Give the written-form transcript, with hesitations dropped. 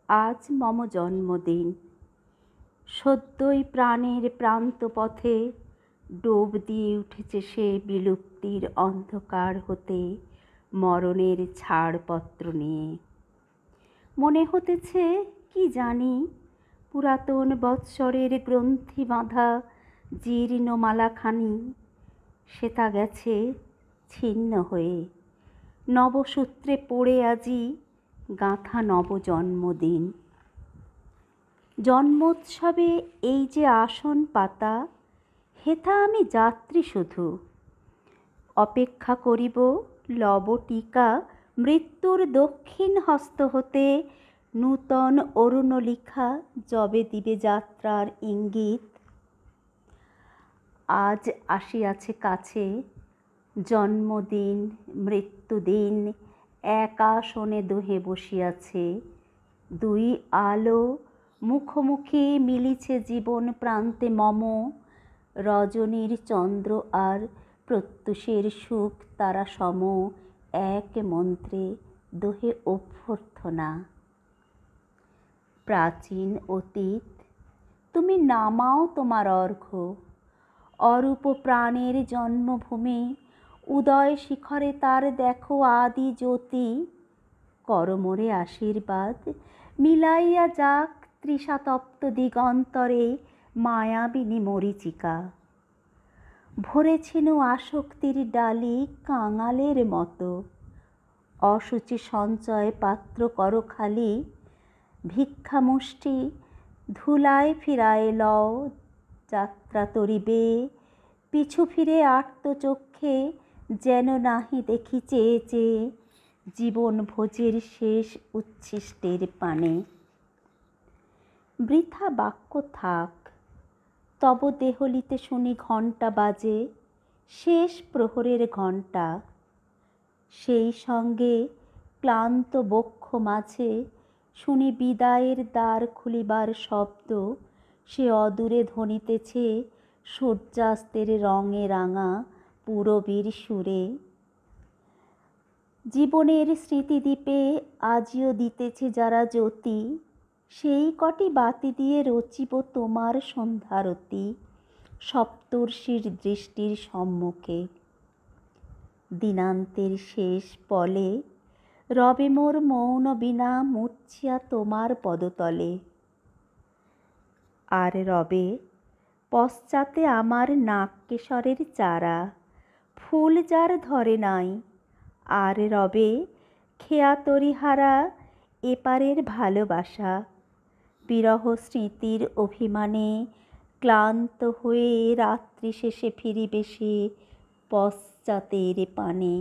আজ মম জন্মদিন। সদ্যই প্রাণের প্রান্তপথে ডোব দিয়ে উঠেছে সে বিলুপ্তির অন্ধকার হতে মরণের ছাড়পত্র নিয়ে। মনে হতেছে কি জানি পুরাতন বৎসরের গ্রন্থি বাঁধা জীর্ণ মালাখানি সেটা গেছে ছিন্ন হয়ে, নবসূত্রে পড়ে আজি গাঁথা নব জন্মদিন। জন্মোৎসবে এই যে আসন পাতা, হেথা আমি যাত্রী শুধু। অপেক্ষা করিব লবটিকা মৃত্যুর দক্ষিণ হস্ত হতে নূতন অরুণলিখা যবে দিবে যাত্রার ইঙ্গিত। আজ আসিয়াছে কাছে জন্মদিন মৃত্যুদিন, এক আসনে দোহে বসিয়াছে দুই আলো মুখোমুখি মিলিছে জীবন প্রান্তে মম। রজনীর চন্দ্র আর প্রত্যুষের সুখ তারা সম, এক মন্ত্রে দোহে অভ্যর্থনা। প্রাচীন অতীত তুমি নামাও তোমার অর্ঘ্য, অরূপ প্রাণের জন্মভূমি উদয় শিখরে তার দেখো আদি জ্যোতি। করমোরে আশীর্বাদ মিলাইয়া যাক তৃষাতপ্ত দিগন্তরে মায়াবিনী মরীচিকা। ভরেছিল আসক্তির ডালি কাঙালের মতো, অসুচি সঞ্চয় পাত্র করো খালি। ভিক্ষামুষ্টি ধুলায় ফিরায় লও যাত্রা তরিবে, পিছু ফিরে আর্তচক্ষে যেন নাহি দেখি চেয়ে চেয়ে জীবন ভোজের শেষ উচ্ছিষ্টের পানে। বৃথা বাক্য থাক, তব দেহলিতে শুনি ঘণ্টা বাজে শেষ প্রহরের ঘণ্টা। সেই সঙ্গে ক্লান্ত বক্ষ মাঝে শুনি বিদায়ের দ্বার খুলিবার শব্দ, সে অদূরে ধ্বনিতেছে সূর্যাস্তের রঙে রাঙা পূরবীর সুরে। জীবনের স্মৃতিদ্বীপে আজিও দিতেছে যারা জ্যোতি, সেই কটি বাতি দিয়ে রচিব তোমার সন্ধ্যারতি সপ্তর্ষির দৃষ্টির সম্মুখে। দিনান্তের শেষ পলে রবে মোর মৌন বীণা মূর্ছিয়া তোমার পদতলে। আর রবে পশ্চাতে আমার নাগকেশরের চারা, ফুল যার ধরে নাই। আর রবে খেয়া তরিহারা এপারের ভালোবাসা, বিরহ স্মৃতির অভিমানে ক্লান্ত হয়ে রাত্রি শেষে ফিরিবে সে পশ্চাতের পানে।